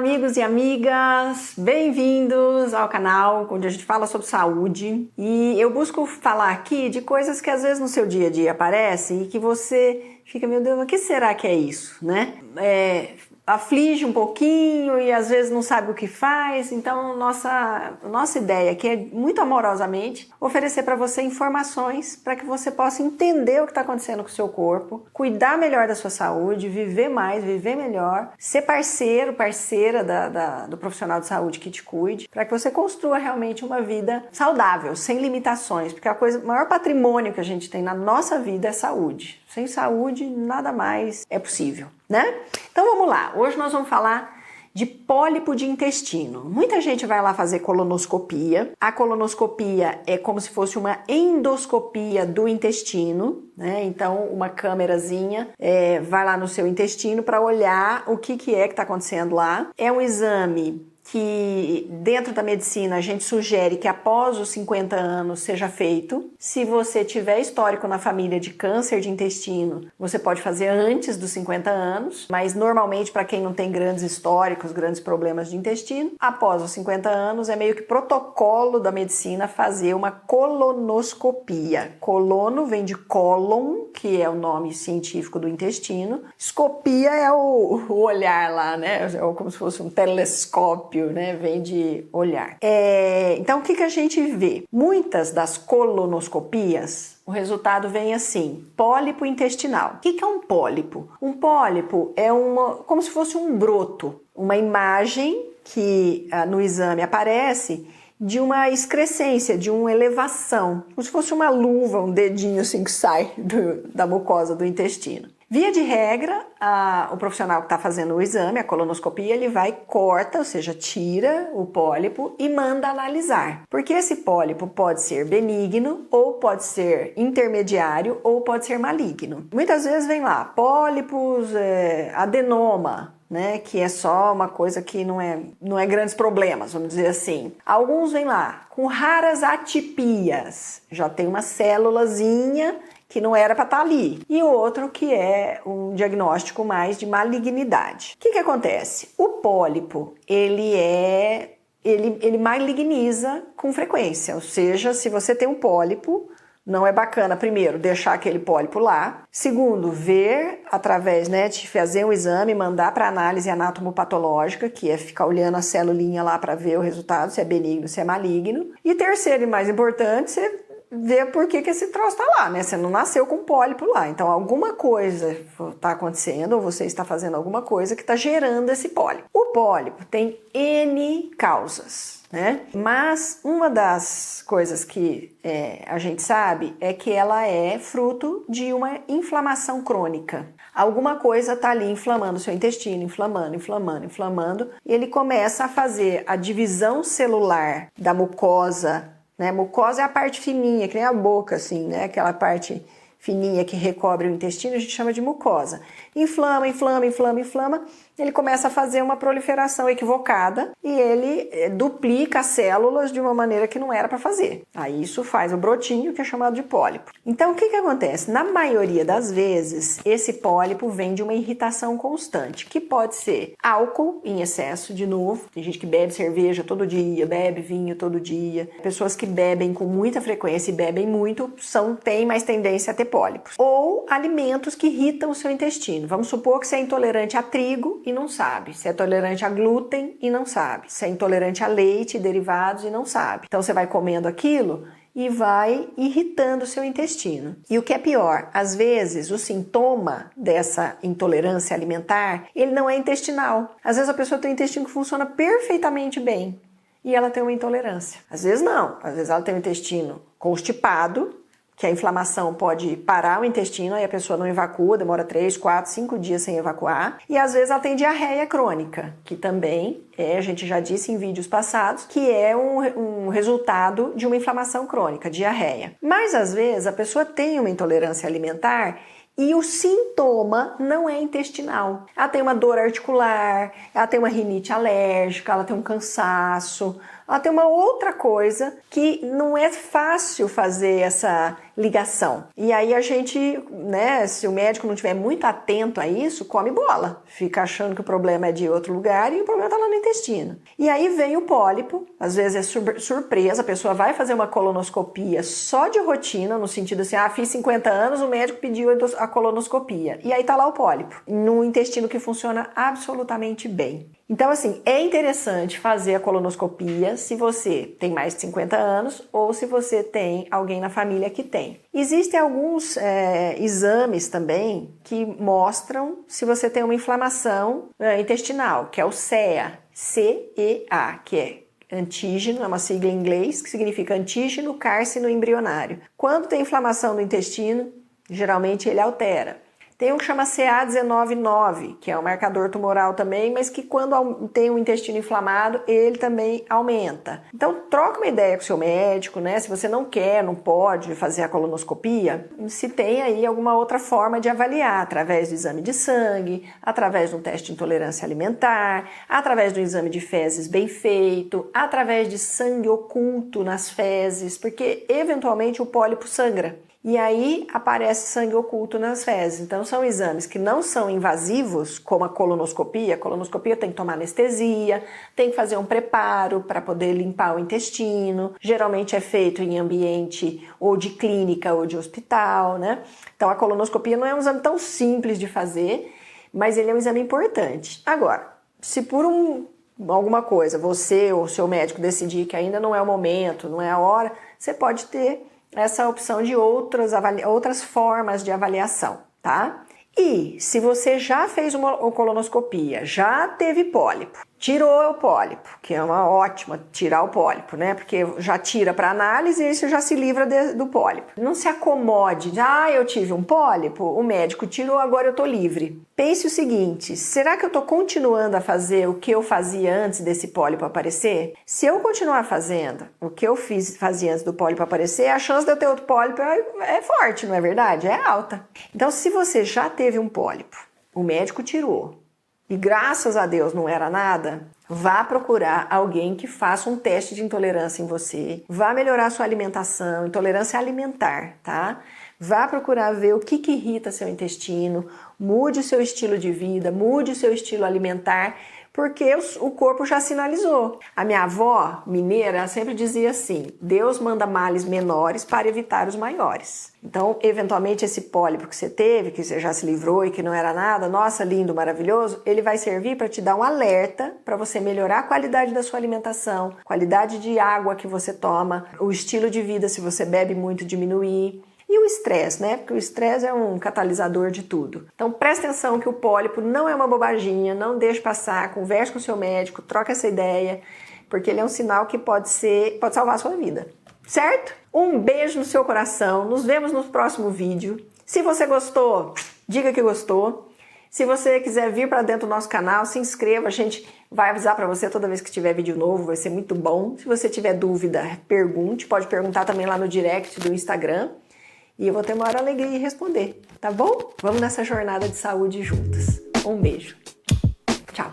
amigos e amigas, bem-vindos ao canal onde a gente fala sobre saúde. E eu busco falar aqui de coisas que às vezes no seu dia a dia aparecem e que você fica, meu Deus, mas o que será que é isso, né? Aflige um pouquinho e às vezes não sabe o que faz. Então nossa ideia aqui é muito amorosamente oferecer para você informações para que você possa entender o que está acontecendo com o seu corpo, cuidar melhor da sua saúde, viver mais, viver melhor, ser parceiro, parceira do profissional de saúde que te cuide, para que você construa realmente uma vida saudável, sem limitações, porque o maior patrimônio que a gente tem na nossa vida é saúde. Sem saúde, nada mais é possível, né? Então vamos lá, hoje nós vamos falar de pólipo de intestino. Muita gente vai lá fazer colonoscopia. A colonoscopia é como se fosse uma endoscopia do intestino, né? Então uma câmerazinha vai lá no seu intestino para olhar o que está acontecendo lá. É um exame que dentro da medicina a gente sugere que após os 50 anos seja feito. Se você tiver histórico na família de câncer de intestino, você pode fazer antes dos 50 anos, mas normalmente para quem não tem grandes históricos, grandes problemas de intestino, após os 50 anos é meio que protocolo da medicina fazer uma colonoscopia. Colono vem de cólon, que é o nome científico do intestino. Escopia é o olhar lá, né? É como se fosse um telescópio, né? Vem de olhar. Então, o que a gente vê? Muitas das colonoscopias, o resultado vem assim: pólipo intestinal. O que é um pólipo? Um pólipo é como se fosse um broto, uma imagem que no exame aparece de uma excrescência, de uma elevação, como se fosse uma luva, um dedinho assim que sai da mucosa do intestino. Via de regra, o profissional que está fazendo o exame, a colonoscopia, ele corta, ou seja, tira o pólipo e manda analisar. Porque esse pólipo pode ser benigno, ou pode ser intermediário, ou pode ser maligno. Muitas vezes vem lá, pólipos, adenoma, né, que é só uma coisa que não é grandes problemas, vamos dizer assim. Alguns vêm lá com raras atipias, já tem uma célulazinha que não era para estar ali, e outro que é um diagnóstico mais de malignidade. O que acontece? O pólipo, ele maligniza com frequência, ou seja, se você tem um pólipo, não é bacana, primeiro, deixar aquele pólipo lá. Segundo, ver através, de fazer um exame, mandar para análise anatomopatológica, que é ficar olhando a celulinha lá para ver o resultado, se é benigno, se é maligno. E terceiro e mais importante, você ver por que esse troço tá lá, né? Você não nasceu com pólipo lá. Então, alguma coisa está acontecendo, ou você está fazendo alguma coisa que está gerando esse pólipo. O pólipo tem N causas, né? Mas uma das coisas que a gente sabe é que ela é fruto de uma inflamação crônica. Alguma coisa está ali inflamando o seu intestino, inflamando, e ele começa a fazer a divisão celular da mucosa, né? Mucosa é a parte fininha, que nem a boca, assim, né? Aquela parte fininha que recobre o intestino, a gente chama de mucosa. Inflama, ele começa a fazer uma proliferação equivocada e ele duplica as células de uma maneira que não era para fazer. Aí isso faz o brotinho, que é chamado de pólipo. Então, o que acontece? Na maioria das vezes, esse pólipo vem de uma irritação constante, que pode ser álcool em excesso, de novo. Tem gente que bebe cerveja todo dia, bebe vinho todo dia. Pessoas que bebem com muita frequência e bebem muito têm mais tendência a ter pólipos. Ou alimentos que irritam o seu intestino. Vamos supor que você é intolerante a trigo e não sabe. Se é tolerante a glúten e não sabe. Se é intolerante a leite e derivados e não sabe. Então você vai comendo aquilo e vai irritando o seu intestino. E o que é pior, às vezes o sintoma dessa intolerância alimentar, ele não é intestinal. Às vezes a pessoa tem um intestino que funciona perfeitamente bem e ela tem uma intolerância. Às vezes não. Às vezes ela tem um intestino constipado, que a inflamação pode parar o intestino e a pessoa não evacua, demora 3, 4, 5 dias sem evacuar. E às vezes ela tem diarreia crônica, que também a gente já disse em vídeos passados, que é um resultado de uma inflamação crônica, diarreia. Mas às vezes a pessoa tem uma intolerância alimentar e o sintoma não é intestinal. Ela tem uma dor articular, ela tem uma rinite alérgica, ela tem um cansaço, Ela tem uma outra coisa que não é fácil fazer essa ligação. E aí a gente, né, se o médico não estiver muito atento a isso, come bola. Fica achando que o problema é de outro lugar e o problema está lá no intestino. E aí vem o pólipo, às vezes é surpresa, a pessoa vai fazer uma colonoscopia só de rotina, no sentido assim, fiz 50 anos, o médico pediu a colonoscopia. E aí tá lá o pólipo, no intestino que funciona absolutamente bem. Então, assim, é interessante fazer a colonoscopia se você tem mais de 50 anos ou se você tem alguém na família que tem. Existem alguns exames também que mostram se você tem uma inflamação intestinal, que é o CEA, C-E-A, que é antígeno, é uma sigla em inglês, que significa antígeno cárcino embrionário. Quando tem inflamação do intestino, geralmente ele altera. Tem um que chama CA199, que é um marcador tumoral também, mas que quando tem um intestino inflamado, ele também aumenta. Então, troca uma ideia com o seu médico, né? Se você não quer, não pode fazer a colonoscopia, se tem aí alguma outra forma de avaliar, através do exame de sangue, através de um teste de intolerância alimentar, através do exame de fezes bem feito, através de sangue oculto nas fezes, porque eventualmente o pólipo sangra. E aí aparece sangue oculto nas fezes. Então são exames que não são invasivos, como a colonoscopia. A colonoscopia tem que tomar anestesia, tem que fazer um preparo para poder limpar o intestino. Geralmente é feito em ambiente ou de clínica ou de hospital, né? Então a colonoscopia não é um exame tão simples de fazer, mas ele é um exame importante. Agora, se por alguma coisa você ou seu médico decidir que ainda não é o momento, não é a hora, você pode ter essa opção de outras formas de avaliação, tá? E se você já fez uma colonoscopia, já teve pólipo, tirou o pólipo, que é uma ótima tirar o pólipo, né? Porque já tira para análise e aí você já se livra do pólipo. Não se acomode, eu tive um pólipo, o médico tirou, agora eu tô livre. Pense o seguinte, será que eu tô continuando a fazer o que eu fazia antes desse pólipo aparecer? Se eu continuar fazendo o que eu fazia antes do pólipo aparecer, a chance de eu ter outro pólipo é forte, não é verdade? É alta. Então, se você já teve um pólipo, o médico tirou, e graças a Deus não era nada, vá procurar alguém que faça um teste de intolerância em você, vá melhorar a sua alimentação, intolerância alimentar, tá? Vá procurar ver o que irrita seu intestino, mude o seu estilo de vida, mude o seu estilo alimentar, porque o corpo já sinalizou. A minha avó mineira sempre dizia assim, Deus manda males menores para evitar os maiores. Então, eventualmente, esse pólipo que você teve, que você já se livrou e que não era nada, nossa, lindo, maravilhoso, ele vai servir para te dar um alerta para você melhorar a qualidade da sua alimentação, qualidade de água que você toma, o estilo de vida, se você bebe muito, diminuir. E o estresse, né? Porque o estresse é um catalisador de tudo. Então presta atenção que o pólipo não é uma bobaginha, não deixe passar, converse com o seu médico, troca essa ideia, porque ele é um sinal que pode salvar a sua vida. Certo? Um beijo no seu coração, nos vemos no próximo vídeo. Se você gostou, diga que gostou. Se você quiser vir para dentro do nosso canal, se inscreva, a gente vai avisar para você toda vez que tiver vídeo novo, vai ser muito bom. Se você tiver dúvida, pergunte, pode perguntar também lá no direct do Instagram. E eu vou ter maior alegria em responder, tá bom? Vamos nessa jornada de saúde juntas. Um beijo. Tchau.